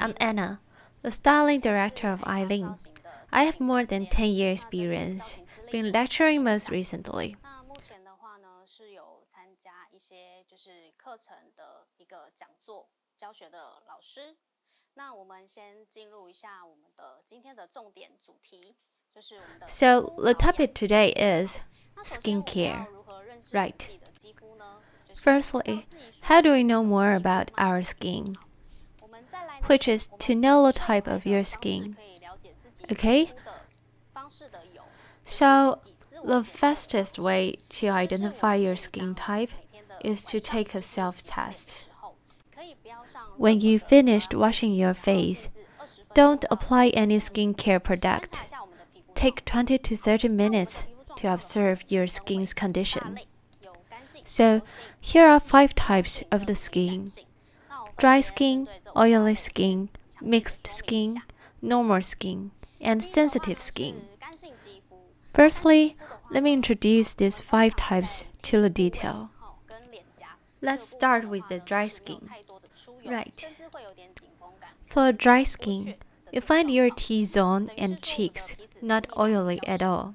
I'm Anna, the styling director of Eileen. I have more than 10 years experience, been lecturing most recently. 那目前的话呢，是有参加一些课程的一个讲座教学的老师。那我们先进入一下我们的今天的重点主题，就是我们的 So, the topic today is skincare. Right. Firstly, how do we know more about our skin? Which is to know the type of your skin. Okay? So, the fastest way to identify your skin type is to take a self-test. When you finished washing your face, don't apply any skincare product. Take 20 to 30 minutes to observe your skin's condition. So, here are 5 types of the skin: dry skin, oily skin, mixed skin, normal skin, and sensitive skin. Firstly, let me introduce these 5 types to the detail. Let's start with the dry skin. Right. For dry skin, you find your T-zone and cheeks not oily at all.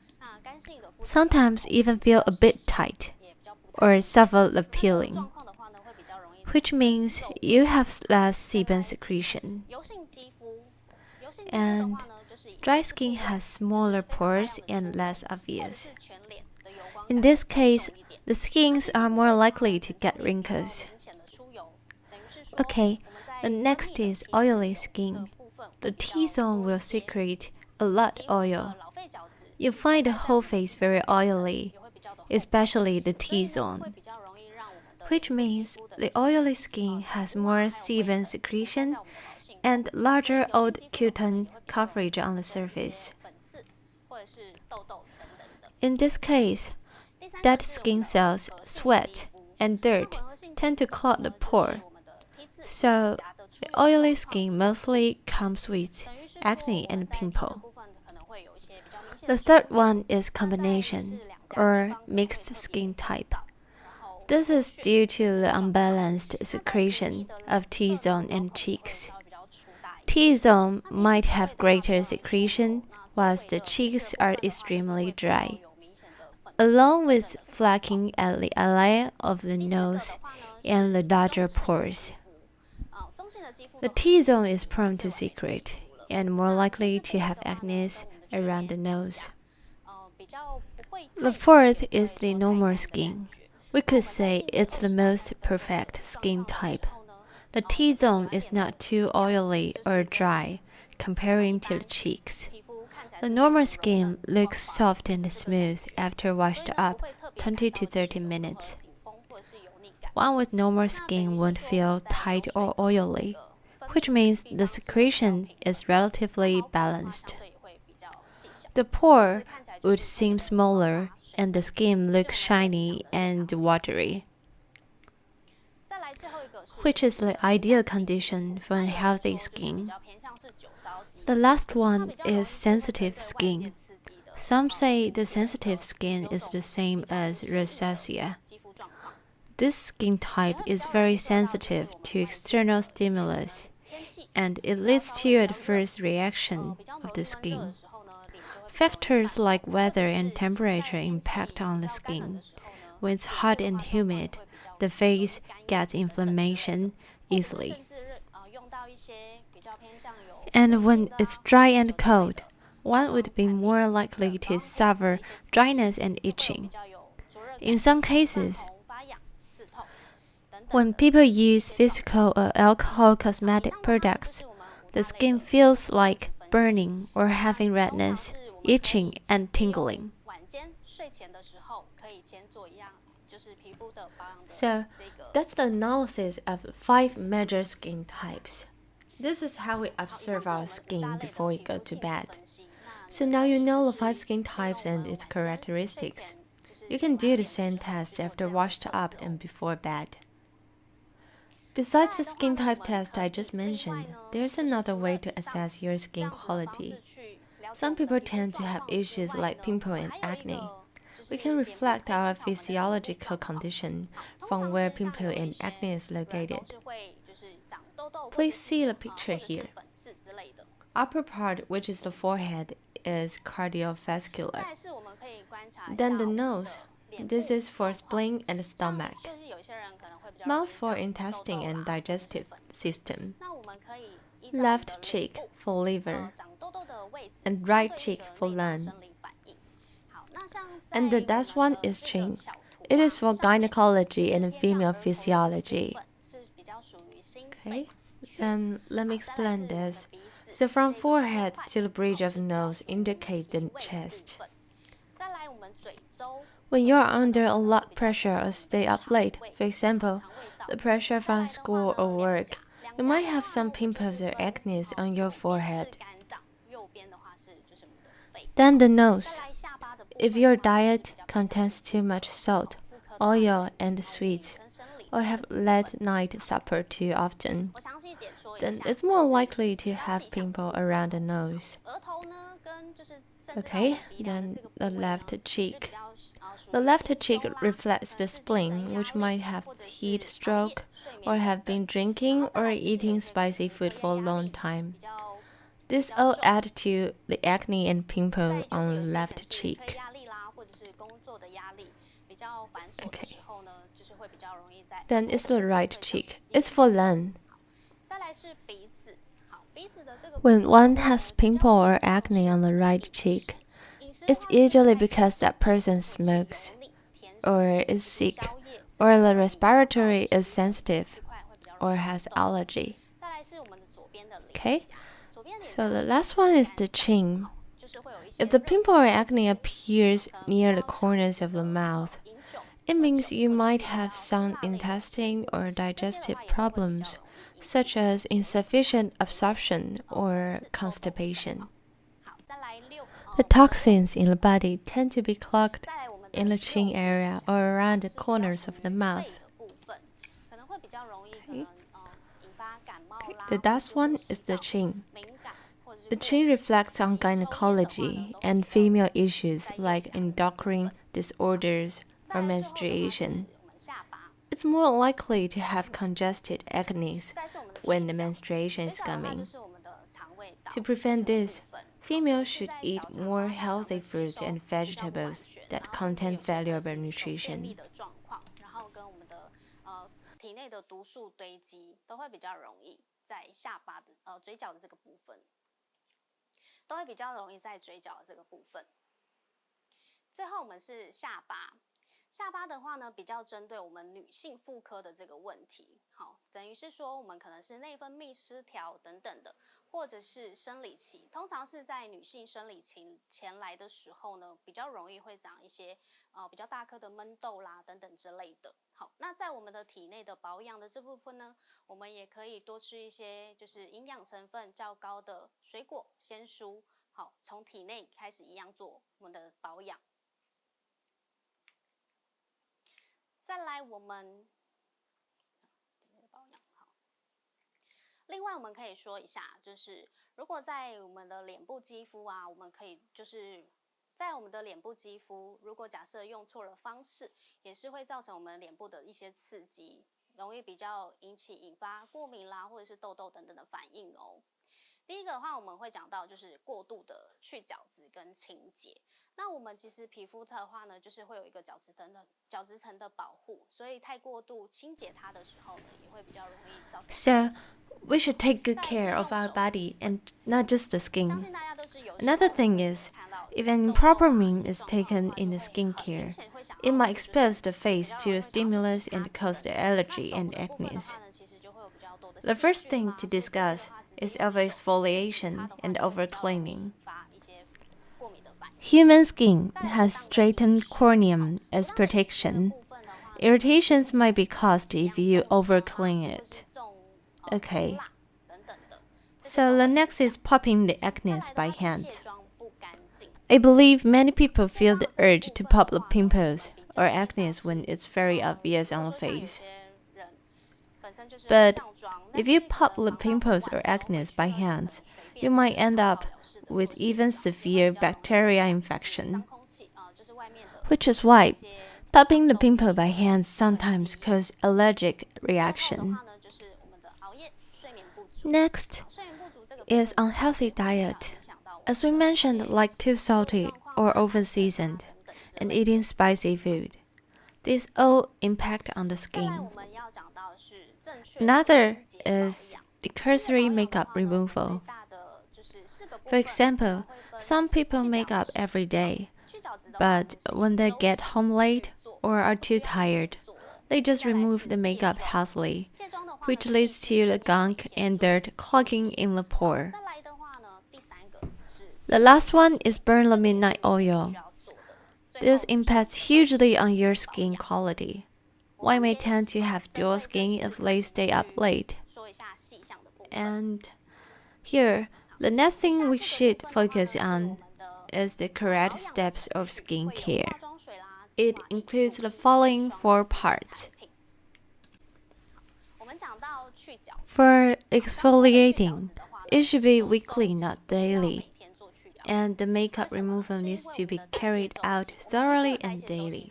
Sometimes even feel a bit tight or suffer the peeling, which means you have less sebum secretion. And dry skin has smaller pores and less obvious. In this case, the skins are more likely to get wrinkles. Okay, the next is oily skin. The T-zone will secrete a lot oil. You find the whole face very oily, especially the T-zone, which means the oily skin has more sebum secretion and larger old cuticle coverage on the surface. In this case, dead skin cells, sweat, and dirt tend to clog the pore. So, the oily skin mostly comes with acne and pimple. The third one is combination, or mixed skin type. This is due to the unbalanced secretion of T-zone and cheeks. T-zone might have greater secretion, whilst the cheeks are extremely dry, along with flaking at the area of the nose and the larger pores. The T-zone is prone to secrete and more likely to have acne around the nose. The fourth is the normal skin. We could say it's the most perfect skin type. The T-zone is not too oily or dry comparing to the cheeks. The normal skin looks soft and smooth after washed up 20 to 30 minutes. One with normal skin won't feel tight or oily, which means the secretion is relatively balanced. The pore would seem smaller and the skin looks shiny and watery, which is the ideal condition for a healthy skin. The last one is sensitive skin. Some say the sensitive skin is the same as rosacea. This skin type is very sensitive to external stimulus, and it leads to adverse reaction of the skin. Factors like weather and temperature impact on the skin. When it's hot and humid, the face gets inflammation easily. And when it's dry and cold, one would be more likely to suffer dryness and itching. In some cases, when people use physical or alcohol cosmetic products, the skin feels like burning or having redness, itching, and tingling. So, that's the analysis of 5 major skin types. This is how we observe our skin before we go to bed. So now you know the 5 skin types and its characteristics. You can do the same test after washed up and before bed. Besides the skin type test I just mentioned, there's another way to assess your skin quality. Some people tend to have issues like pimple and acne. We can reflect our physiological condition from where pimple and acne is located. Please see the picture here. Upper part, which is the forehead, is cardiovascular. Then the nose. This is for spleen and stomach. Mouth for intestine and digestive system. Left cheek for liver. And right cheek for lung. And the last one is chin. It is for gynecology and female physiology. Okay, and let me explain this. So from forehead to the bridge of the nose indicate the chest. When you're under a lot of pressure or stay up late, for example, the pressure from school or work, you might have some pimples or acne on your forehead. Then the nose. If your diet contains too much salt, oil, and sweets, or have late night supper too often, then it's more likely to have pimple around the nose. Okay, then the left cheek. The left cheek reflects the spleen, which might have heat stroke or have been drinking or eating spicy food for a long time. This all add to the acne and pimple on the left cheek. Okay. Then it's the right cheek. It's for lung. When one has pimple or acne on the right cheek, it's usually because that person smokes, or is sick, or the respiratory is sensitive, or has allergy. Okay? So the last one is the chin. If the pimple or acne appears near the corners of the mouth, it means you might have some intestine or digestive problems, such as insufficient absorption or constipation. The toxins in the body tend to be clogged in the chin area or around the corners of the mouth. Okay. The last one is the chin. The chin reflects on gynecology and female issues like endocrine disorders or menstruation. It's more likely to have congested acne when the menstruation is coming. To prevent this, females should eat more healthy fruits and vegetables that contain valuable nutrition. 体内的毒素堆积都会比较容易在下巴的嘴角的这个部分，都会比较容易在嘴角的这个部分。最后我们是下巴。下巴的话呢，比较针对我们女性妇科的这个问题，好，等于是说我们可能是内分泌失调等等的，或者是生理期，通常是在女性生理期前来的时候呢，比较容易会长一些比较大颗的闷痘啦等等之类的。好，那在我们的体内的保养的这部分呢，我们也可以多吃一些就是营养成分较高的水果、鲜蔬，好，从体内开始一样做我们的保养。再来，我们保养好。另外，我们可以说一下，就是如果在我们的脸部肌肤啊，我们可以就是在我们的脸部肌肤，如果假设用错了方式，也是会造成我们脸部的一些刺激，容易比较引发过敏啦，或者是痘痘等等的反应哦。第一个的话，我们会讲到就是过度的去角质跟清洁。那我们其实皮肤的话呢，就是会有一个角质层的保护，所以太过度清洁它的时候呢，也会比较容易造成。So we should take good care of our body and not just the skin. Another thing is, if an improper mean is taken in the skincare, it might expose the face to the stimulus and cause the allergy and acne. The first thing to discuss is over-exfoliation and over-cleaning. Human skin has straightened corneum as protection. Irritations might be caused if you over-clean it. Okay. So the next is popping the acne by hand. I believe many people feel the urge to pop the pimples or acne when it's very obvious on the face. But if you pop the pimples or acne by hands, you might end up with even severe bacterial infection. Which is why popping the pimple by hands sometimes causes allergic reaction. Next is unhealthy diet. As we mentioned, like too salty or over-seasoned, and eating spicy food. These all impact on the skin. Another is the cursory makeup removal. For example, some people make up every day, but when they get home late or are too tired, they just remove the makeup hastily, which leads to the gunk and dirt clogging in the pore. The last one is burn the midnight oil. This impacts hugely on your skin quality. One may tend to have dull skin if they stay up late. And here, the next thing we should focus on is the correct steps of skincare. It includes the following 4 parts. For exfoliating, it should be weekly, not daily. And the makeup removal needs to be carried out thoroughly and daily.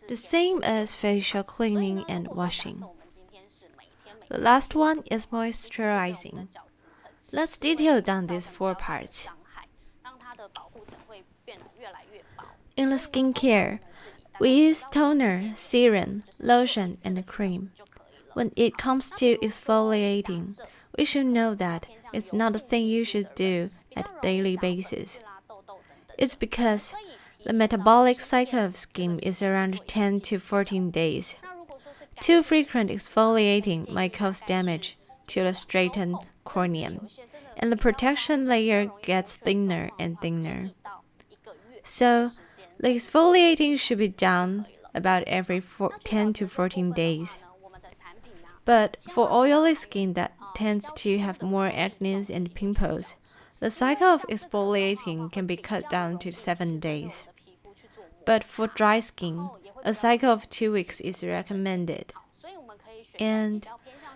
The same as facial cleaning and washing. The last one is moisturizing. Let's detail down these 4 parts. In the skincare, we use toner, serum, lotion, and cream. When it comes to exfoliating, we should know that it's not a thing you should do at a daily basis. It's because the metabolic cycle of skin is around 10 to 14 days. Too frequent exfoliating might cause damage to the straightened cornea, and the protection layer gets thinner and thinner. So, the exfoliating should be done about every 10 to 14 days. But for oily skin that tends to have more acne and pimples, the cycle of exfoliating can be cut down to 7 days. But for dry skin, a cycle of 2 weeks is recommended. And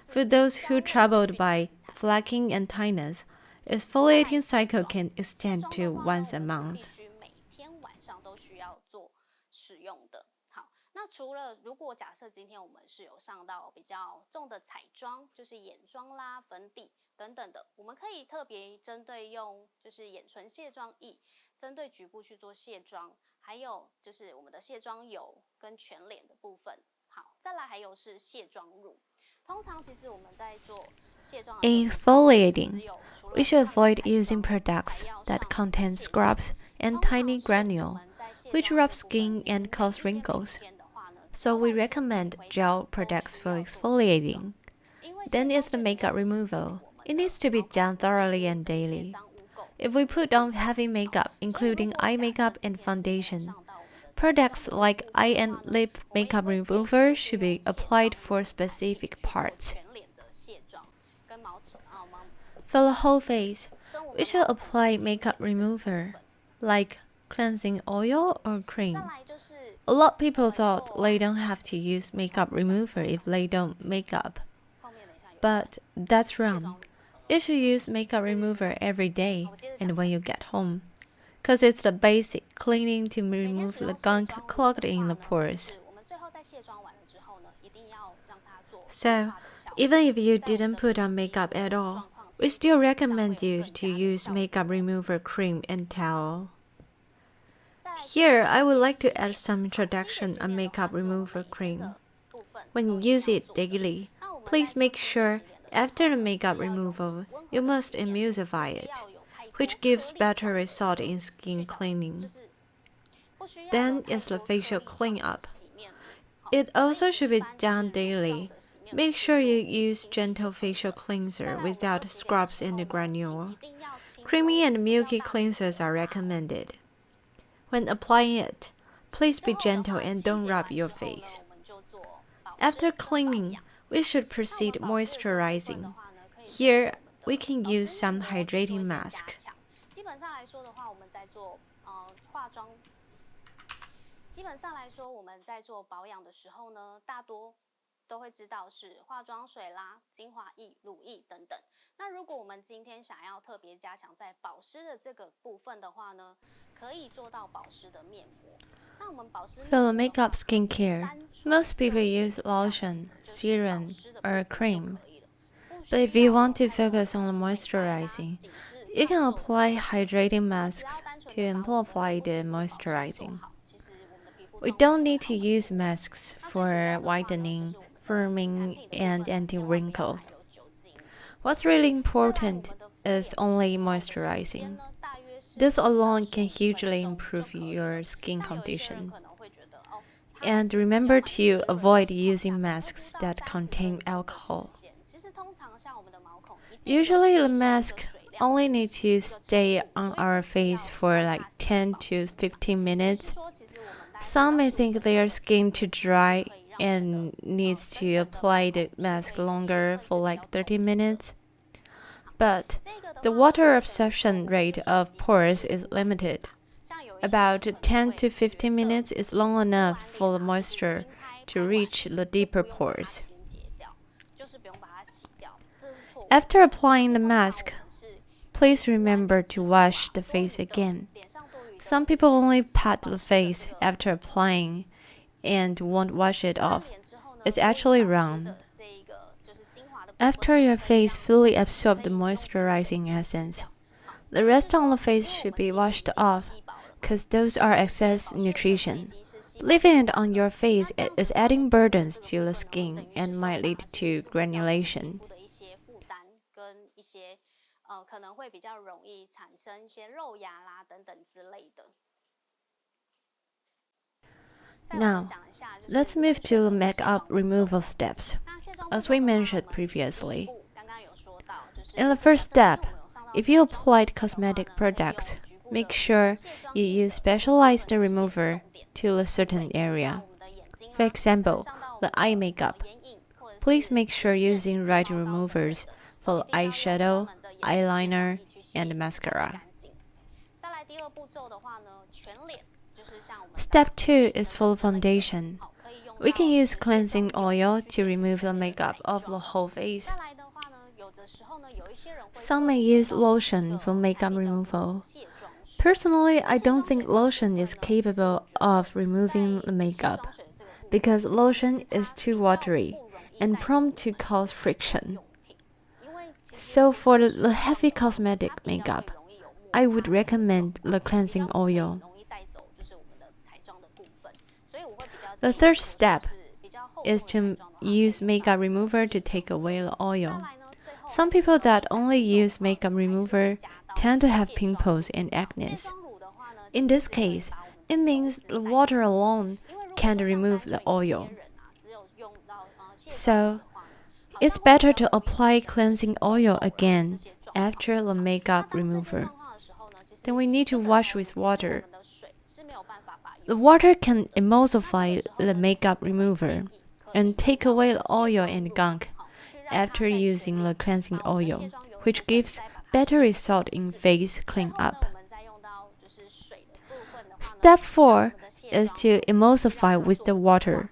for those who are troubled by flaking and tinnitus, exfoliating cycle can extend to once a month. 那除了如果假设今天我们是有上到比较重的彩妆，就是眼妆啦、粉底等等的，我们可以特别针对用就是眼唇卸妆液，针对局部去做卸妆，还有就是我们的卸妆油跟全脸的部分。好，再来还有是卸妆乳。通常其实我们在做卸妆的 In exfoliating, we should avoid using products that contain scrubs and tiny granules, which rub skin and cause wrinkles. So we recommend gel products for exfoliating. Then is the makeup removal. It needs to be done thoroughly and daily. If we put on heavy makeup, including eye makeup and foundation, products like eye and lip makeup remover should be applied for specific parts. For the whole face, we should apply makeup remover, like cleansing oil or cream. A lot of people thought they don't have to use makeup remover if they don't make up. But that's wrong. You should use makeup remover every day and when you get home, because it's the basic cleaning to remove the gunk clogged in the pores. So, even if you didn't put on makeup at all, we still recommend you to use makeup remover cream and towel. Here, I would like to add some introduction on makeup remover cream. When you use it daily, please make sure after the makeup removal, you must emulsify it, which gives better result in skin cleaning. Then is the facial cleanup. It also should be done daily. Make sure you use gentle facial cleanser without scrubs and granule. Creamy and milky cleansers are recommended. When applying it, please be gentle and don't rub your face. After cleaning, we should proceed moisturizing. Here, we can use some hydrating mask. 基本上来说，我们在做保养的时候呢，大多都会知道是化妆水啦、精华液、乳液等等。那如果我们今天想要特别加强在保湿的这个部分的话呢，可以做到保湿的面膜。那我们保湿 For the makeup skincare, most people use lotion, serum, or cream. But if you want to focus on the moisturizing, you can apply hydrating masks to amplify the moisturizing. We don't need to use masks for whitening, firming, and anti-wrinkle. What's really important is only moisturizing. This alone can hugely improve your skin condition. And remember to avoid using masks that contain alcohol. Usually the mask only need to stay on our face for like 10 to 15 minutes. Some may think their skin too dry and needs to apply the mask longer for like 30 minutes. But the water absorption rate of pores is limited. About 10 to 15 minutes is long enough for the moisture to reach the deeper pores. After applying the mask, please remember to wash the face again. Some people only pat the face after applying and won't wash it off. It's actually wrong. After your face fully absorbs the moisturizing essence, the rest on the face should be washed off because those are excess nutrition. Leaving it on your face is adding burdens to the skin and might lead to granulation. Now, let's move to the makeup removal steps, as we mentioned previously. In the first step, if you applied cosmetic products, make sure you use specialized remover to a certain area. For example, the eye makeup. Please make sure using right removers for eyeshadow, eyeliner, and mascara. Step 2 is for foundation. We can use cleansing oil to remove the makeup of the whole face. Some may use lotion for makeup removal. Personally, I don't think lotion is capable of removing the makeup because lotion is too watery and prone to cause friction. So for the heavy cosmetic makeup, I would recommend the cleansing oil. The third step is to use makeup remover to take away the oil. Some people that only use makeup remover tend to have pimples and acne. In this case, it means the water alone can't remove the oil. So, it's better to apply cleansing oil again after the makeup remover. Then we need to wash with water. The water can emulsify the makeup remover and take away the oil and gunk after using the cleansing oil, which gives better result in face cleanup. Step 4 is to emulsify with the water.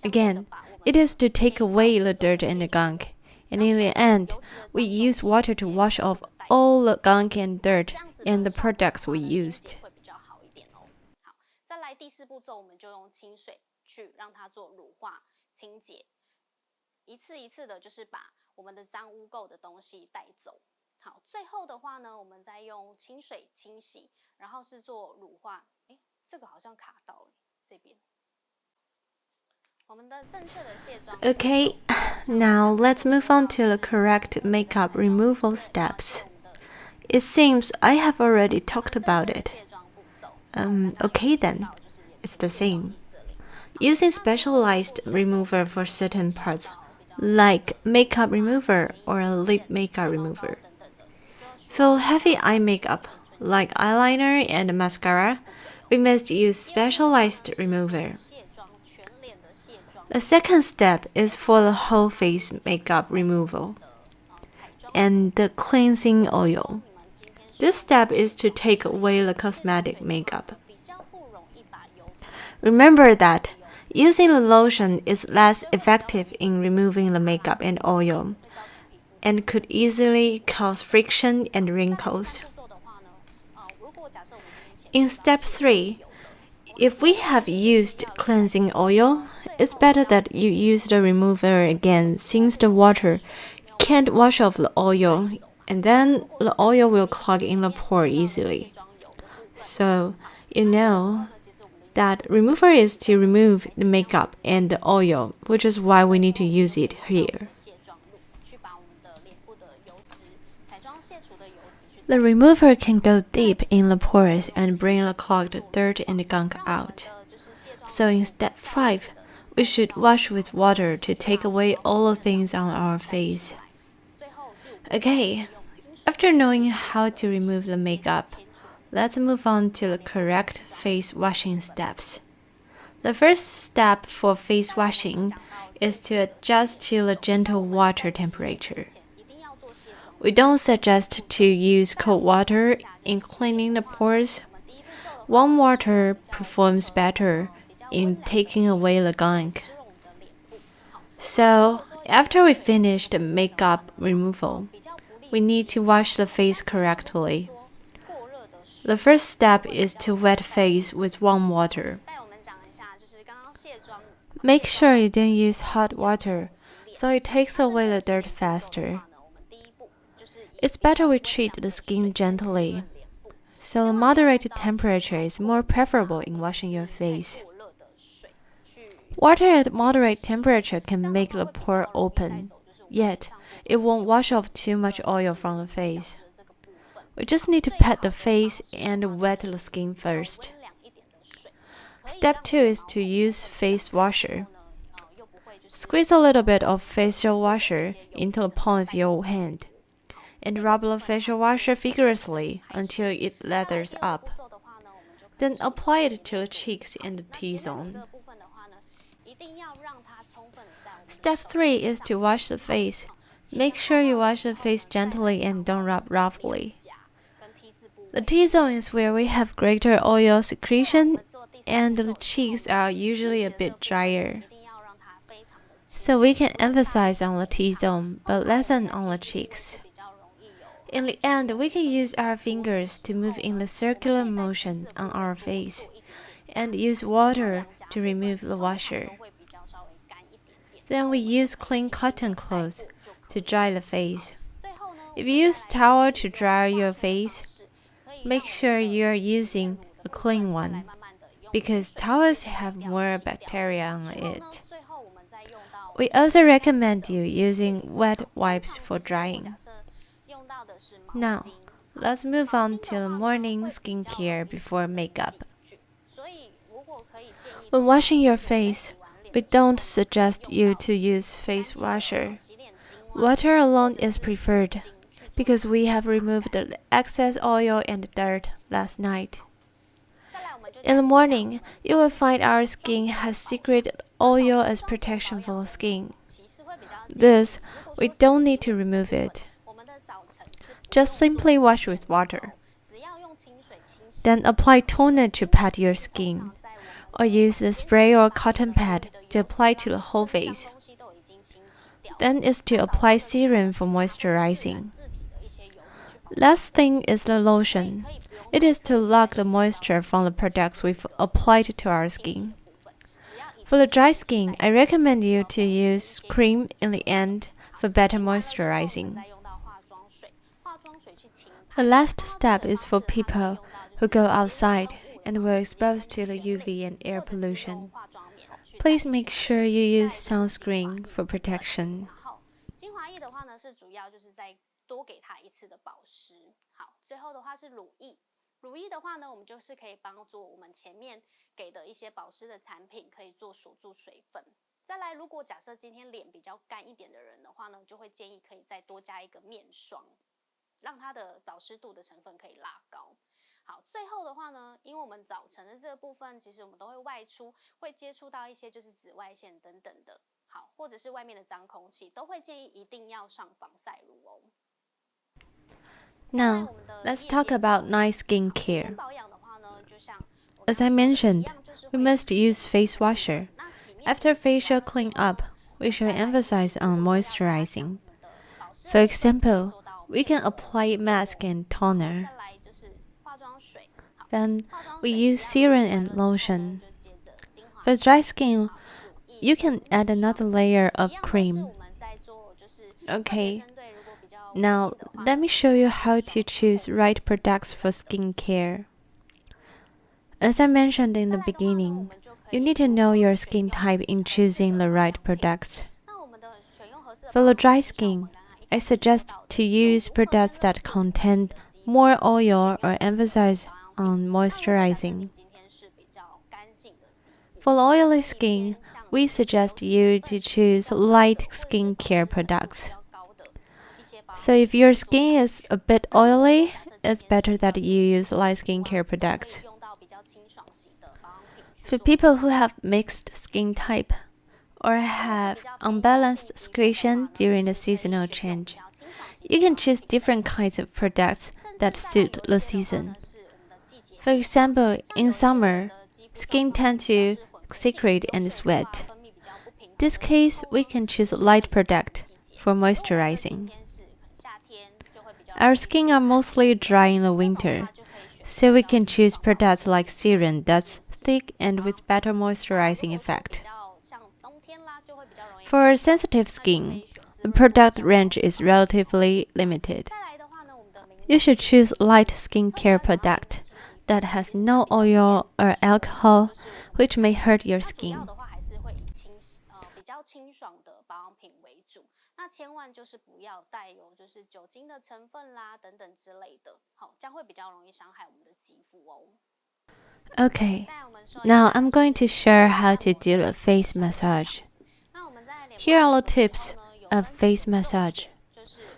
Again, it is to take away the dirt and the gunk, and in the end, we use water to wash off all the gunk and dirt and the products we used. 第4步骤，我们就用清水去让它做乳化清洁，一次一次的，就是把我们的脏污垢的东西带走。好，最后的话呢，我们再用清水清洗，然后是做乳化。诶，这个好像卡到了这边。我们的正确的卸妆。Okay, now let's move on to the correct makeup removal steps. It seems I have already talked about it. Okay then. It's the same. Using specialized remover for certain parts, like makeup remover or lip makeup remover. For heavy eye makeup, like eyeliner and mascara, we must use specialized remover. The second step is for the whole face makeup removal and the cleansing oil. This step is to take away the cosmetic makeup. Remember that using the lotion is less effective in removing the makeup and oil, and could easily cause friction and wrinkles. In step 3, if we have used cleansing oil, it's better that you use the remover again since the water can't wash off the oil, and then the oil will clog in the pore easily. So you know that remover is to remove the makeup and the oil, which is why we need to use it here. The remover can go deep in the pores and bring the clogged dirt and gunk out. So in step 5, we should wash with water to take away all the things on our face. Okay, after knowing how to remove the makeup, let's move on to the correct face washing steps. The first step for face washing is to adjust to the gentle water temperature. We don't suggest to use cold water in cleaning the pores. Warm water performs better in taking away the gunk. So, after we finish the makeup removal, we need to wash the face correctly. The first step is to wet face with warm water. Make sure you don't use hot water, so it takes away the dirt faster. It's better we treat the skin gently, so a moderate temperature is more preferable in washing your face. Water at moderate temperature can make the pore open, yet it won't wash off too much oil from the face. We just need to pat the face and wet the skin first. Step 2 is to use face washer. Squeeze a little bit of facial washer into the palm of your hand and rub the facial washer vigorously until it lathers up. Then apply it to the cheeks and the T-zone. Step 3 is to wash the face. Make sure you wash the face gently and don't rub roughly. The T-zone is where we have greater oil secretion and the cheeks are usually a bit drier. So we can emphasize on the T-zone but lessen on the cheeks. In the end, we can use our fingers to move in the circular motion on our face and use water to remove the washer. Then we use clean cotton cloth to dry the face. If you use towel to dry your face, make sure you are using a clean one, because towels have more bacteria on it. We also recommend you using wet wipes for drying. Now, let's move on to the morning skincare before makeup. When washing your face, we don't suggest you to use face washer. Water alone is preferred because we have removed the excess oil and dirt last night. In the morning, you will find our skin has secreted oil as protection for the skin. This, we don't need to remove it. Just simply wash with water. Then apply toner to pat your skin, or use a spray or cotton pad to apply to the whole face. Then is to apply serum for moisturizing. Last thing is the lotion. It is to lock the moisture from the products we've applied to our skin. For the dry skin, I recommend you to use cream in the end for better moisturizing. The last step is for people who go outside and were exposed to the UV and air pollution. Please make sure you use sunscreen for protection. 乳液的话呢，我们就是可以帮助我们前面给的一些保湿的产品，可以做锁住水分。再来，如果假设今天脸比较干一点的人的话呢，就会建议可以再多加一个面霜，让它的保湿度的成分可以拉高。好，最后的话呢，因为我们早晨的这个部分，其实我们都会外出，会接触到一些就是紫外线等等的，好，或者是外面的脏空气，都会建议一定要上防晒乳哦。Now, let's talk about night skincare. As I mentioned, we must use face washer. After facial cleanup, we should emphasize on moisturizing. For example, we can apply mask and toner. Then we use serum and lotion. For dry skin, you can add another layer of cream. Okay, now let me show you how to choose right products for skincare. As I mentioned in the beginning, you need to know your skin type in choosing the right products. For the dry skin, I suggest to use products that contain more oil or emphasize on moisturizing. For oily skin, we suggest you to choose light skincare products. So if your skin is a bit oily, it's better that you use light skincare products. For people who have mixed skin type or have unbalanced secretion during the seasonal change, you can choose different kinds of products that suit the season. For example, in summer, skin tends to secrete and sweat. In this case, we can choose a light product for moisturizing. Our skin are mostly dry in the winter, so we can choose products like serum that's thick and with better moisturizing effect. For sensitive skin, the product range is relatively limited. You should choose light skincare product that has no oil or alcohol, which may hurt your skin. Okay, now I'm going to share how to do a face massage. Here are the tips of face massage.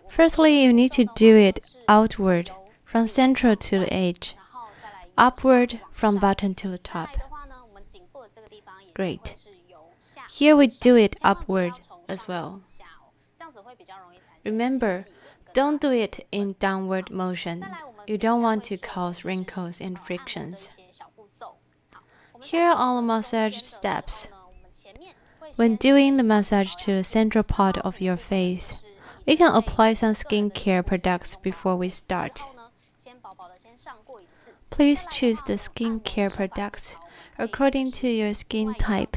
Firstly, you need to do it outward from central to the edge, upward from bottom to the top. Great. Here we do it upward as well. Remember, don't do it in downward motion. You don't want to cause wrinkles and frictions. Here are all the massage steps. When doing the massage to the central part of your face, we can apply some skincare products before we start. Please choose the skincare products according to your skin type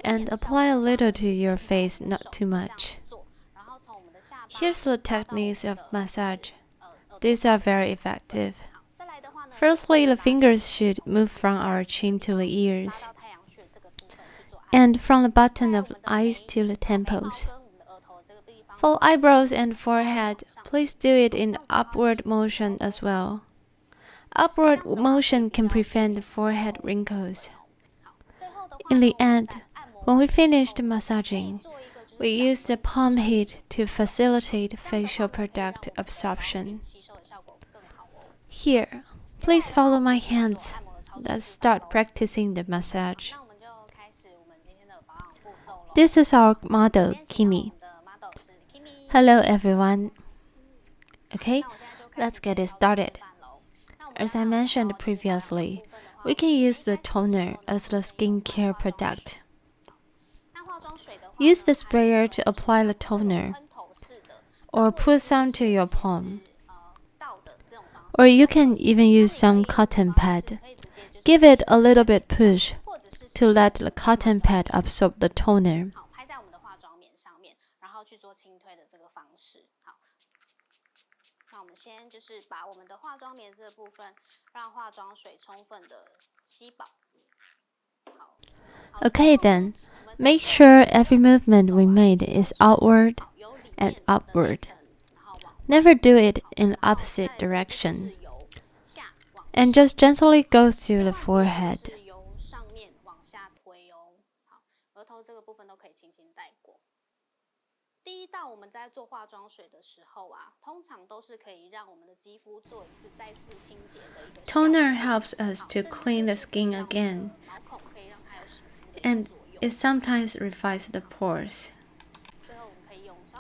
and apply a little to your face, not too much. Here's the techniques of massage. These are very effective. Firstly, the fingers should move from our chin to the ears, and from the bottom of the eyes to the temples. For eyebrows and forehead, please do it in upward motion as well. Upward motion can prevent the forehead wrinkles. In the end, when we finish the massaging, we use the palm heat to facilitate facial product absorption. Here, please follow my hands. Let's start practicing the massage. This is our model, Kimi. Hello everyone. Okay, let's get it started. As I mentioned previously, we can use the toner as the skincare product. Use the sprayer to apply the toner, or put some to your palm. Or you can even use some cotton pad. Give it a little bit push to let the cotton pad absorb the toner. Okay then, make sure every movement we made is outward and upward. Never do it in opposite direction. And just gently go through the forehead. Toner helps us to clean the skin again, and it sometimes refines the pores.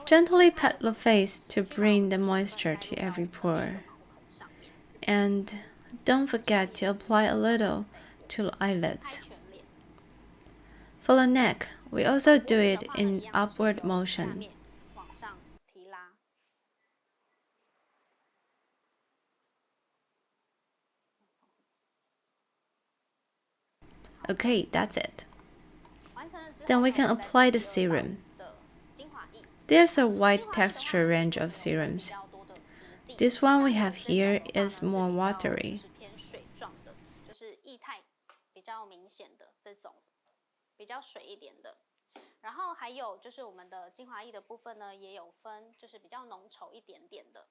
Gently pat the face to bring the moisture to every pore. And don't forget to apply a little to the eyelids. For the neck, we also do it in upward motion. Okay, that's it. Then we can apply the serum. There's a wide texture range of serums. This one we have here is more watery. 是偏水状的，就是液态比较明显的这种，比较水一点的。然后还有就是我们的精华液的部分呢，也有分，就是比较浓稠一点点的，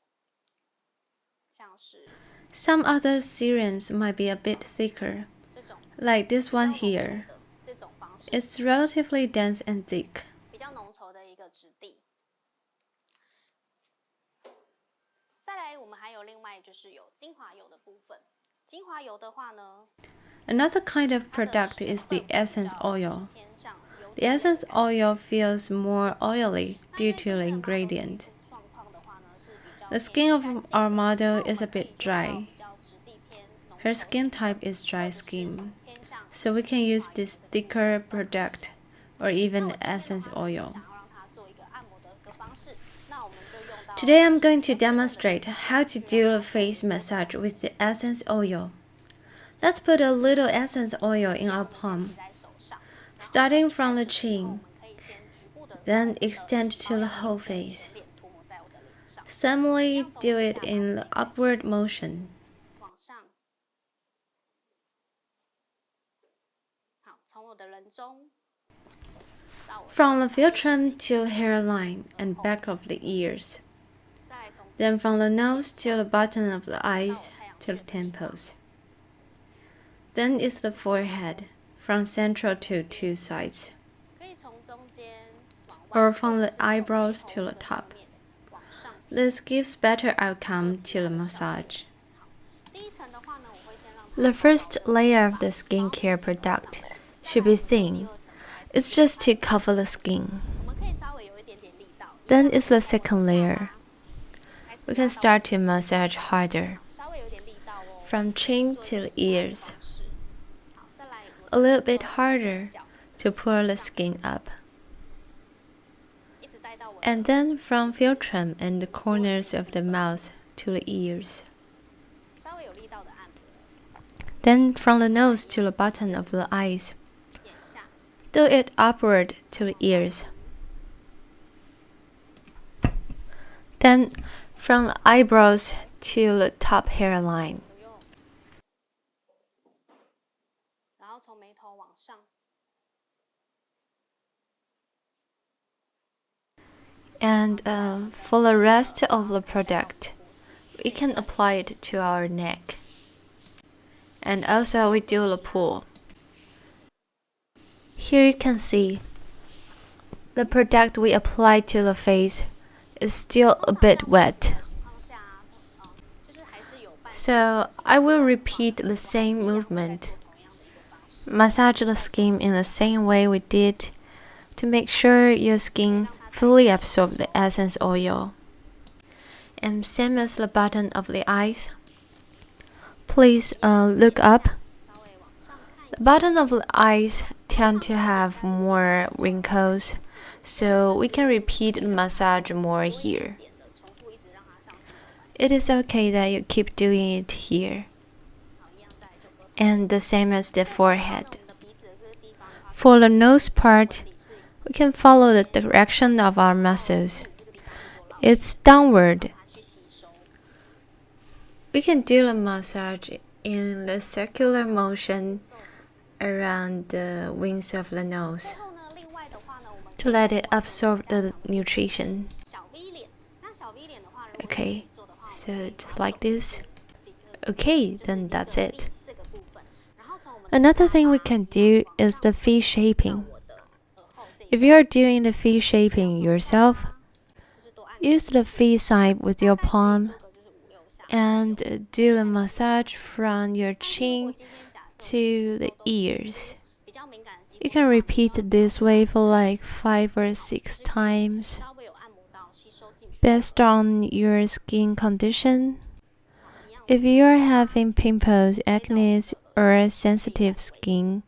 像是 Some other serums might be a bit thicker, 这种 like this 比较 one 浓稠 here. 的这种方式， It's relatively dense and thick. 比较浓稠的一个质地。再来，我们还有另外就是有精华油的部分。精华油的话呢， Another kind of 它的 product 成 is 分 the 比 essence 较 oil. 偏向油 The 脂类 essence 的感觉。 oil feels more oily 那 due 因为 to 今 the 天的 model 皮 ingredient. 肤状况的话呢，是比较 The 偏 skin of 干性 our 的， model 那 is 我 a 们可以 bit 用到 dry. 比较质地偏浓 Her 稠 skin 型的， type is 或 dry 者是 skin, 偏向 so we can 精 use 华油 this 的这个部 thicker 分。 product or 那 even 我今天的 essence 话呢，是 oil. 想要让它做一个按摩的一个方式，那我们就用到 Today I'm going to 人工的 demonstrate 成分 how to 去 do 让 a 它做一 face 个 massage with the essence oil. Let's put a little essence oil 一 in 样 our 我们先 palm, 挤在手上，然后 starting 呢，一 from 开 the 始的时候，我 chin, 们可以先局部的把我 then 们的 extend 保 to the 养 whole 品跟你的 face. 脸涂抹在我的脸上，一 Similarly, 样从 do 我的 it 下巴 in 这 the 里开始 upward motion. 往上。好，从我的人中到我的 From the 下 philtrum to the hairline and back of the ears. 再来从 Then from the nose to the bottom of the 到 eyes 我太阳 to 穴 the 的地方， temples. Then is the forehead, from central to two sides, 可以从中间往 or 外， from 或者 the 是从眉 eyebrows 头 to 这 the 个上 top. 面往上提 This gives better outcome 提 to 高 the 的效果。 massage. 第一层的话呢，我会先让它 The 薄薄 first 地 layer of 把 the 保养 skincare 品先上上 product 去， should 再 be 来我们的第 thin. 二层就开始 It's 是 just to 按摩 cover the 的部分， skin. 我们可以稍微有一点点力道，一 Then 样 is the 从我 second 的下 layer. 巴开始 We 压 can 到 start 我 to 的 massage harder, 稍微有点力道哦， from chin 做 to 一 the 个平滑的 ears, 方式。好，再来我 a 的 little 这 bit 个 harder 角 to pull the 上 skin up. 一直带到我的 And then from philtrum and the corners of the mouth to the ears. 稍微有力道的按摩， Then from the nose to the bottom of the eyes. 眼下 Do it upward to the ears. Then from the eyebrows to the top hairline. 左右，然后从眉头往上， And for the rest of the product, we can apply it to our neck. And also we do the pull. Here you can see the product we applied to the face is still a bit wet. 情况下，就是还是有半 So I will repeat the same movement. 做同样的一个方式， Massage the skin in the same way we did to make sure your skin fully absorbs the essence oil. And same as the bottom of the eyes. Please look up. 稍微往上看一 The bottom of the eyes tend to have more wrinkles, so we can repeat the massage more here. 点的，重复一直让它上新的环 It is okay that you keep doing it here. 好，一样再来就隔 And the same as the 那 forehead. 我们的鼻子的这个地方的话， For the nose part, 这里是 we can follow the direction of our muscles. 这个地方去做牢， It's downward. 它去吸收。 We can do the massage in the circular motion around the wings of the nose 最后呢，另外的话呢，我们 to let it absorb the nutrition. 小 V 脸，那小 V 脸的话，如果 Okay, 你做的话， so just like this. Okay, then that's it. 这个部分，然后从我们的 Another thing we can do is the face shaping. 我的耳后这一 If you are doing the face shaping yourself, 就是多按 use the face side with your 大概可以 palm 做个就是5、6下。 and do the massage from your 但是如果 chin 今天假设 to the 你是 ears. 比较敏感的肌 You 肤 can 的话， repeat this way for like 5 or 6 times 稍微有按摩到吸收进去。 based on your skin condition. 好，一样 If you are having pimples, acne, or sensitive skin,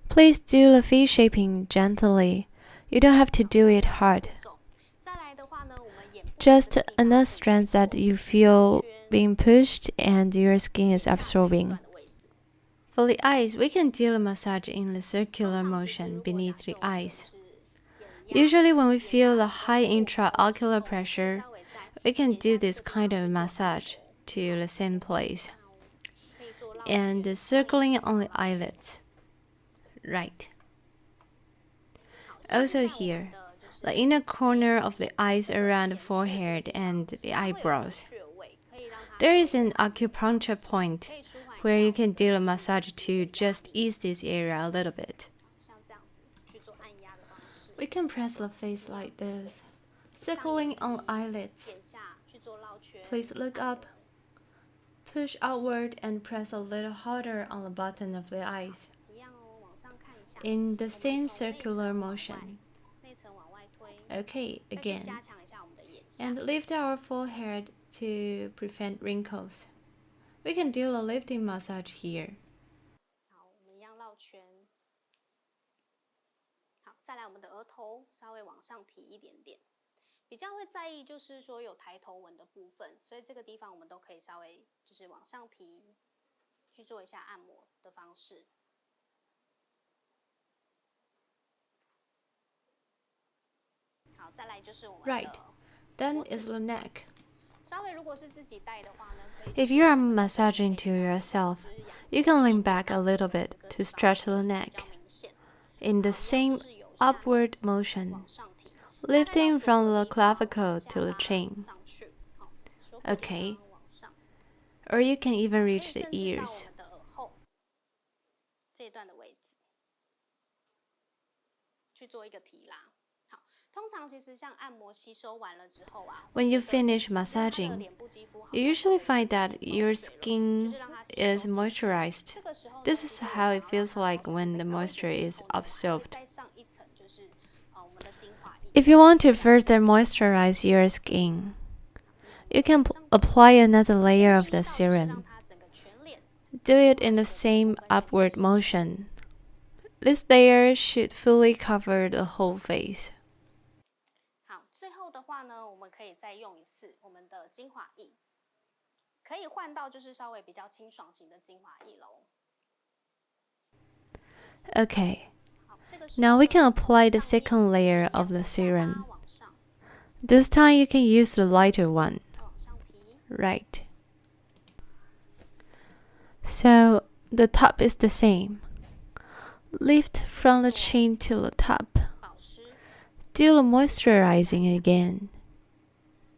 please do the face shaping gently. You don't have to do it hard. 走。再来的话呢，我们眼部 Just 这个地方 enough 可以 strength 做 that you feel being pushed and your skin is absorbing. 段的位置。 For the eyes, we can do the massage in the circular motion beneath the eyes. Usually when we feel the high intraocular pressure, we can do this kind of massage to the same place and circling on the eyelids. Right. Also here, the inner corner of the eyes around the forehead and the eyebrows. There is an acupuncture point where you can do a massage to just ease this area a little bit. We can press the face like this, circling on eyelids. Please look up, push outward and press a little harder on the bottom of the eyes in the same circular motion. Okay, again. And lift our forehead to prevent wrinkles. We can do a lifting massage here. 好，我们一样绕圈。好，再来我们的额头稍微往上提一点点。比较会在意就是说有抬头纹的部分，所以这个地方我们都可以稍微就是往上提，去做一下按摩的方式。好，再来就是我们的 Right, then is the neck. 稍微如果是自己戴的话呢，可以 If you are massaging to yourself, you can lean back a little bit to stretch the neck in the same upward motion, lifting from the clavicle to the chin. Okay. Or you can even reach the ears. 这一段的位置去做一个提拉。好，通常其实像按摩吸收完了之后啊 When you finish massaging, you usually find that your skin is moisturized. This is how it feels like when the moisture is absorbed. If you want to further moisturize your skin, you can apply another layer of the serum. Do it in the same upward motion. This layer should fully cover the whole face. 好，最后的话呢，我们可以再用一次我们的精华液，可以换到就是稍微比较清爽型的精华液咯。Okay. Now we can apply the second layer of the serum. This time you can use the lighter one. Right. So the top is the same. Lift from the chin to the top. Do the moisturizing again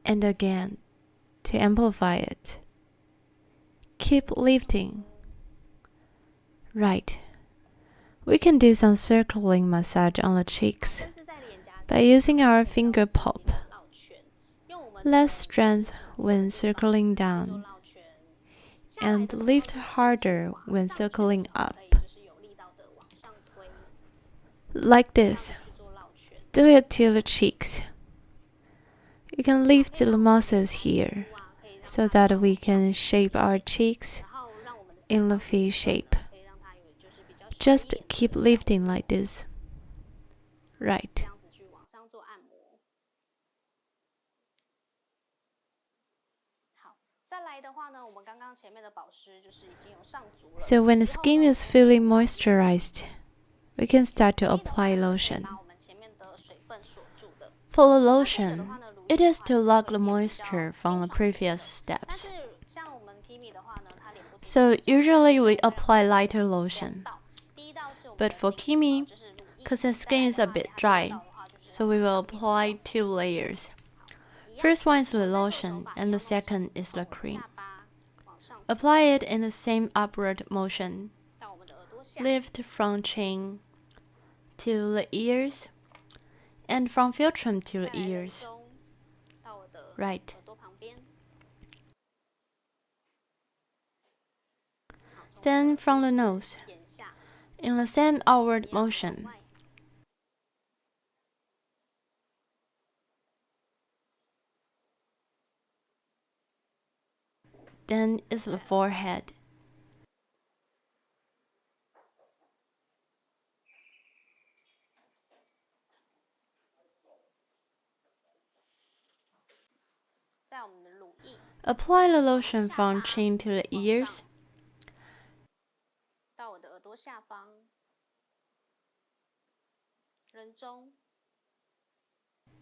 and again to amplify it. Keep lifting. Right. We can do some circling massage on the cheeks by using our finger pop. Less strength when circling down and lift harder when circling up. Like this. Do it to the cheeks. You can lift the muscles here so that we can shape our cheeks in the V shape. Just keep lifting like this. Right. So when the skin is fully moisturized, we can start to apply lotion. For the lotion, it is to lock the moisture from the previous steps. So usually we apply lighter lotion. But for Kimi, because her skin is a bit dry, so we will apply 2 layers. First one is the lotion and the second is the cream. Apply it in the same upward motion. Lift from chin to the ears and from philtrum to the ears. Right. Then from the nose, in the same outward motion. Then is the forehead. Apply the lotion from chin to the ears.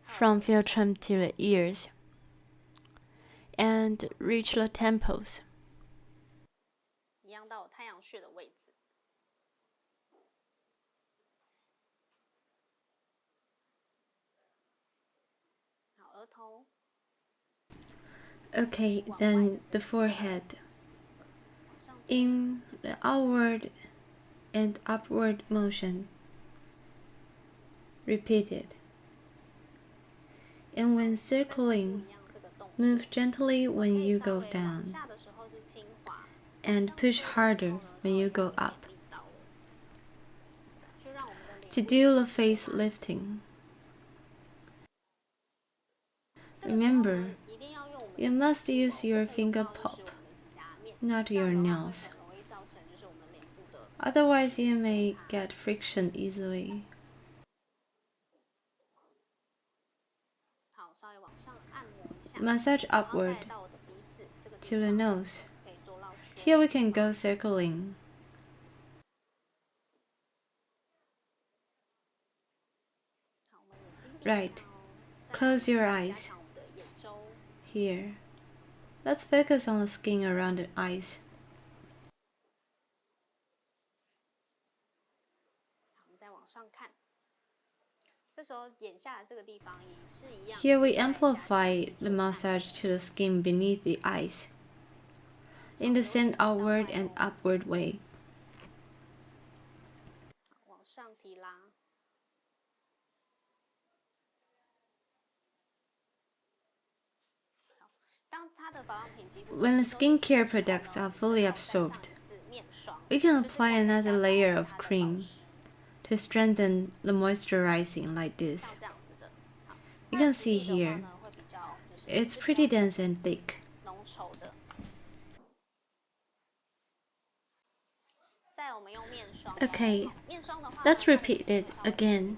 from philtrum to the ears and reach the temples. 一样到太阳穴的位置。好，额头。Okay, then the forehead. In the outward and upward motion. Repeated. And when circling, move gently when you go down, and push harder when you go up. To do the face lifting, remember, you must use your finger pop, not your nails. Otherwise, you may get friction easily. Massage upward to the nose. Here we can go circling. Right. Close your eyes. Here. Let's focus on the skin around the eyes. Here we amplify the massage to the skin beneath the eyes in the same outward and upward way. When the skincare products are fully absorbed, we can apply another layer of cream to strengthen the moisturizing like this. You can see here, it's pretty dense and thick. Okay, let's repeat it again.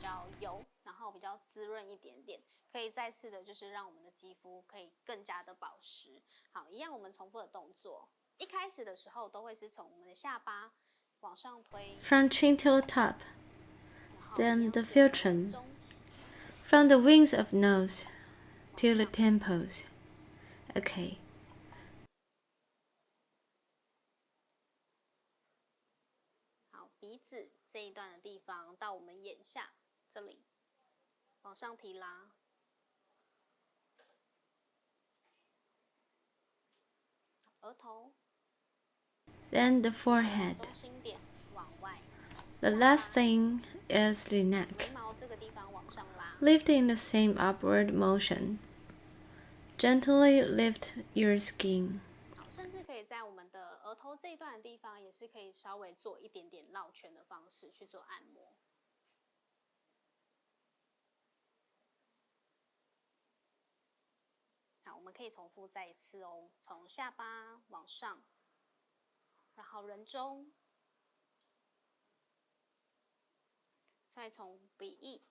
比较滋润一点点，可以再次的就是让我们的肌肤可以更加的保湿。好，一样我们重复的动作，一开始的时候都会是从我们的下巴往上推 ，from chin to the top, then the philtrum, from the wings of nose to the temples. Okay. 好，鼻子这一段的地方到我们眼下这里。往上提拉，额头 Then the forehead. 中心点往外。The last thing is the 眉 neck. 毛这个地方往上拉。Lift in the same upward motion. Gently lift your skin. 好，甚至可以在我们的额头这一段的地方，也是可以稍微做一点点绕圈的方式去做按摩。好，我们可以重复再一次哦，从下巴往上，然后人中，再从鼻翼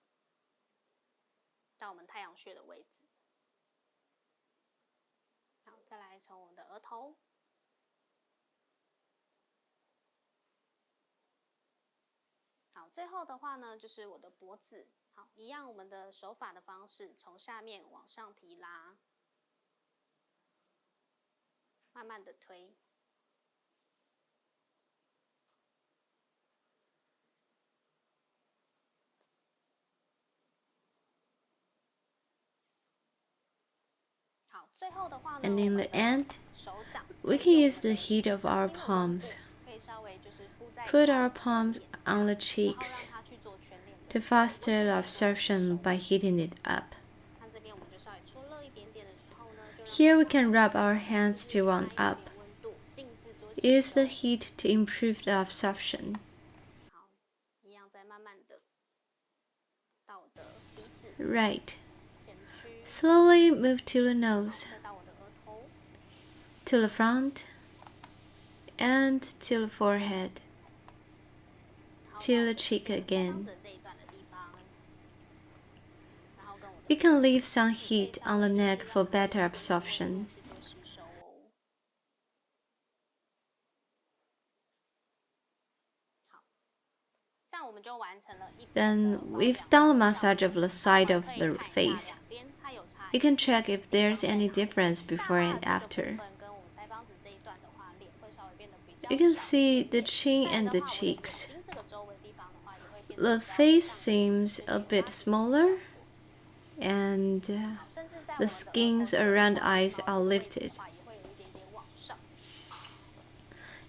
到我们太阳穴的位置。好，再来从我的额头，好，最后的话呢，就是我的脖子。好，一样我们的手法的方式，从下面往上提拉。慢慢的推，好，最后的话呢 And in the end, 手掌 we can use the heat of our palms. 可以稍微就是敷在 Put our palms on the cheeks 它去做全脸的 to foster the absorption by heating it up. 看这边我们就稍微搓热一点点的时候呢，就让 Here we can rub our hands to warm up. 温度静置做 Use the heat to improve the absorption. 好，一样再慢慢的到我的鼻子 Right. 前区， Slowly move to the nose, 再到我的额头， to the front, and to the forehead, 然后 to 到 the cheek 上 again. 的这一段的地方，然后跟我的 We can leave some heat on the neck for better absorption. 去做吸收哦。好，这样我们就完成了一 Then we've done a massage of the side of the face. You can check if there's any difference before and after. You can see the chin and the cheeks. The face seems a bit smaller, and the skins around the eyes are lifted.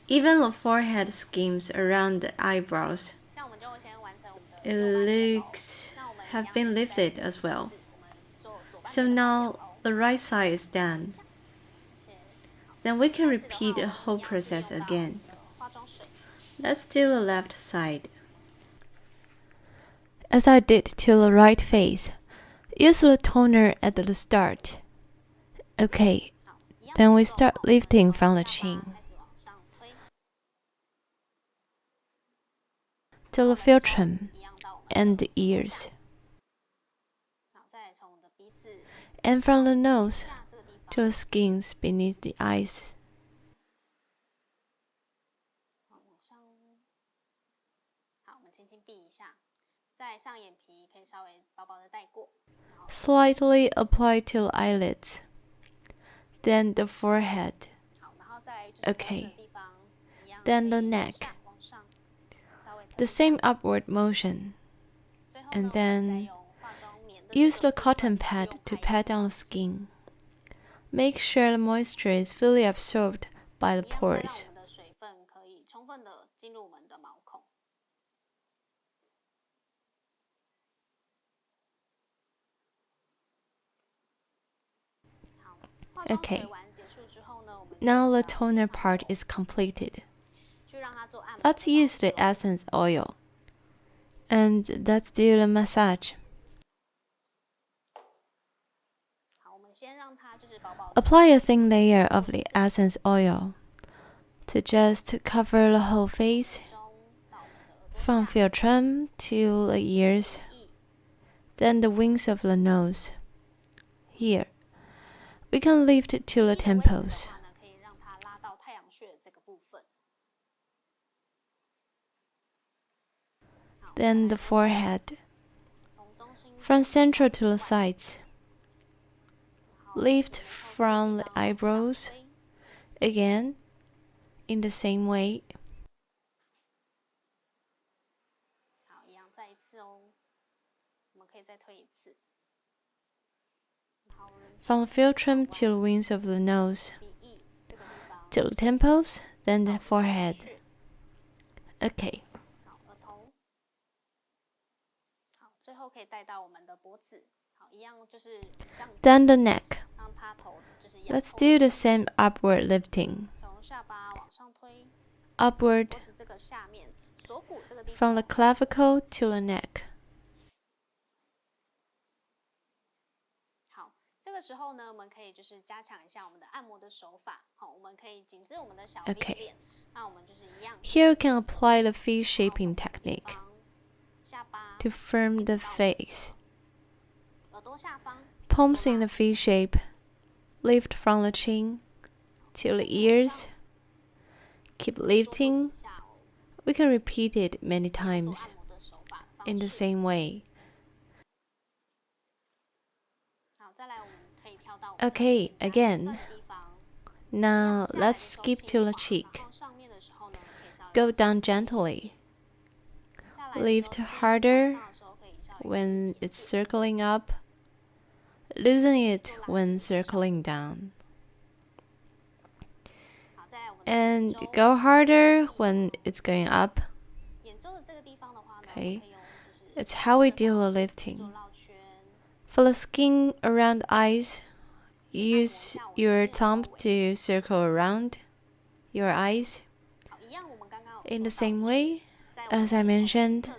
Even the forehead skins around the eyebrows, it looks have been lifted as well. So now the right side is done. Then we can repeat the whole process again. Let's do the left side. As I did to the right face, use the toner at the start. Okay, then we start lifting from the chin to the philtrum and the ears, and from the nose to the skins beneath the eyes. Slightly apply to the eyelids, then the forehead. Okay, then the neck. The same upward motion, and then use the cotton pad to pat on the skin. Make sure the moisture is fully absorbed by the pores. Okay, now the toner part is completed. Let's use the essence oil, and let's do the massage. Apply a thin layer of the essence oil to just cover the whole face, from philtrum to the ears, then the wings of the nose. Here, we can lift it to the temples. Then the forehead, from central to the sides. Lift from the eyebrows, again, in the same way. From the philtrum to the wings of the nose, to the temples, then the forehead. Okay. Then the neck. Let's do the same upward lifting. Upward, from the clavicle to the neck. Okay. Here we can apply the face shaping technique to firm the face. Palms in the V shape, lift from the chin to the ears. Keep lifting. We can repeat it many times in the same way. Okay, again. Now let's skip to the cheek. Go down gently. Lift harder when it's circling up. Loosen it when circling down. And go harder when it's going up. Okay, it's how we do the lifting. For the skin around eyes, use your thumb to circle around your eyes. In the same way, as I mentioned,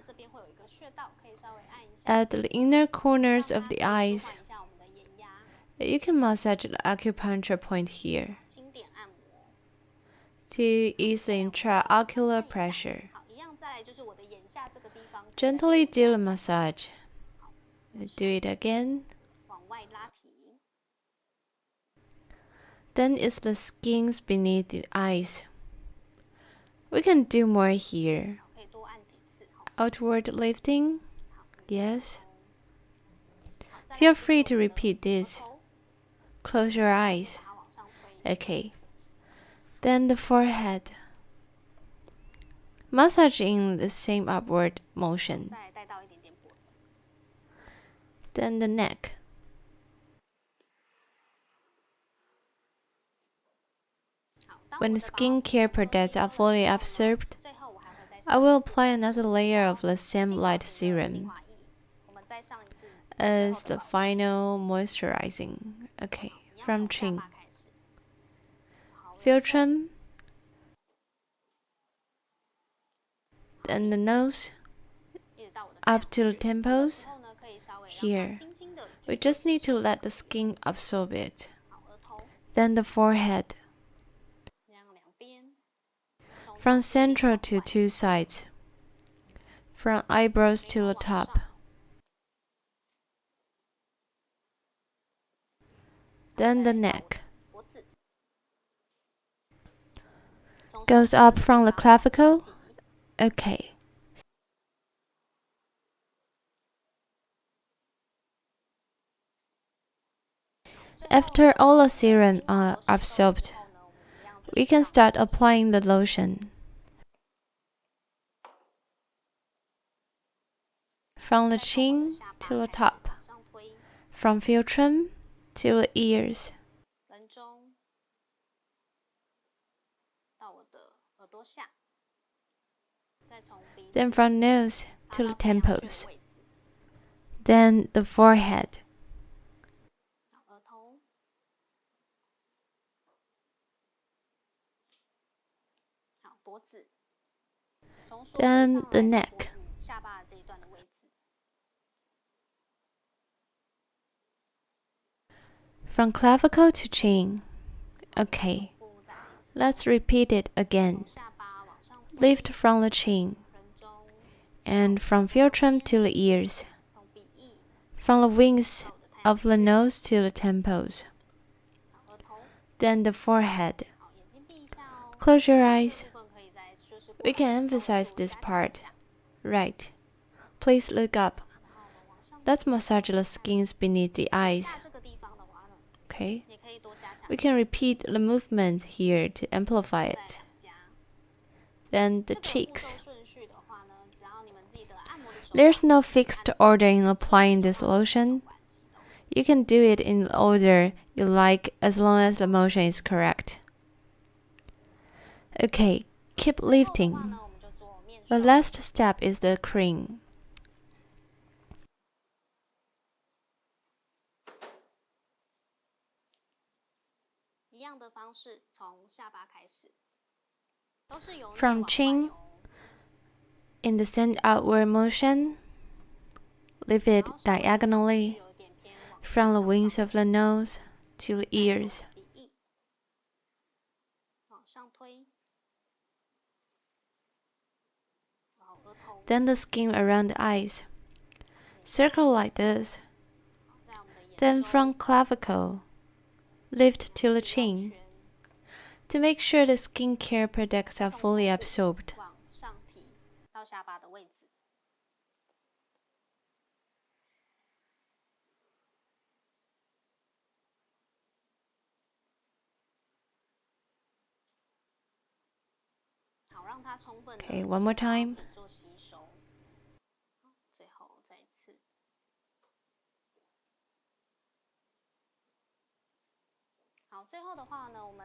at the inner corners of the eyes, you can massage the acupuncture point here to ease the intraocular pressure. Gently do the massage. Do it again. Then it's the skins beneath the eyes. We can do more here. Outward lifting, Yes. Feel free to repeat this. Close your eyes. Okay. Then the forehead. Massage in the same upward motion. Then the neck. When the skincare products are fully absorbed, I will apply another layer of the same light serum as the final moisturizing. Okay, from chin. Filtrum. Then the nose. Up to the temples. Here. We just need to let the skin absorb it. Then the forehead. From central to two sides. From eyebrows to the top. Then the neck. Goes up from the clavicle. Okay. After all the serum are absorbed, we can start applying the lotion. From the chin to the top. From filtrum to the ears. Then from nose to the temples. Then the forehead. Then the neck. From clavicle to chin. Okay. Let's repeat it again. Lift from the chin. And from filtrum to the ears. From the wings of the nose to the temples. Then the forehead. Close your eyes. We can emphasize this part. Right. Please look up. Let's massage the skins beneath the eyes. Okay. We can repeat the movement here to amplify it. Then the cheeks. There's no fixed order in applying this lotion. You can do it in the order you like as long as the motion is correct. Okay, keep lifting. The last step is the cream. From chin, in the same outward motion, lift it diagonally from the wings of the nose to the ears. Then the skin around the eyes. Circle like this. Then from clavicle, lift to the chin. To make sure the skincare products are fully absorbed. Okay, one more time.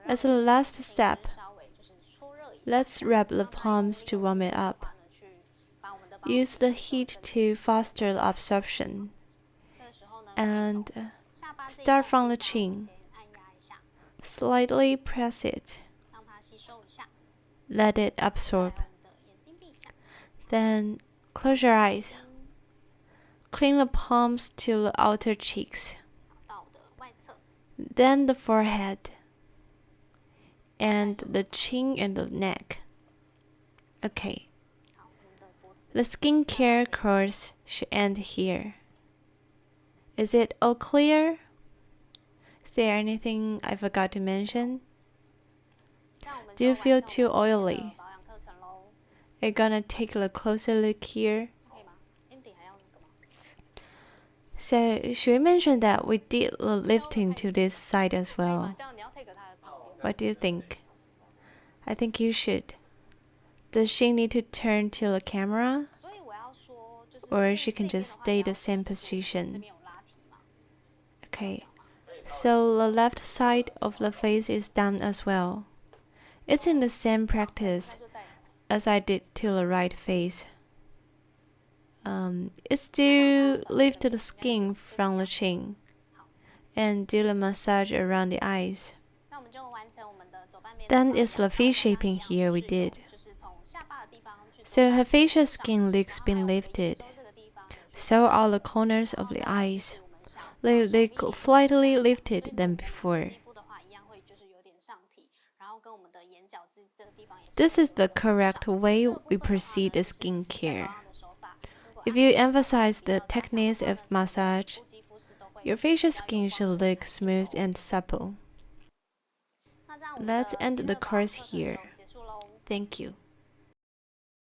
As the last step, let's rub the palms to warm it up. Use the heat to foster the absorption. And start from the chin. Slightly press it. Let it absorb. Then close your eyes. Clean the palms to the outer cheeks. Then the forehead. And the chin and the neck. Okay. The skincare course should end here. Is it all clear? Is there anything I forgot to mention? Do you feel too oily? Are you gonna take a closer look here? So should we mention that we did the lifting to this side as well? What do you think? I think you should. Does she need to turn to the camera? Or she can just stay the same position? Okay. So the left side of the face is done as well. It's in the same practice as I did to the right face. It's to lift the skin from the chin and do the massage around the eyes. Then it's the face shaping here we did. So her facial skin looks been lifted. So are the corners of the eyes. They look slightly lifted than before. This is the correct way we proceed the skincare. If you emphasize the techniques of massage, your facial skin should look smooth and supple. Let's end the course here. Thank you.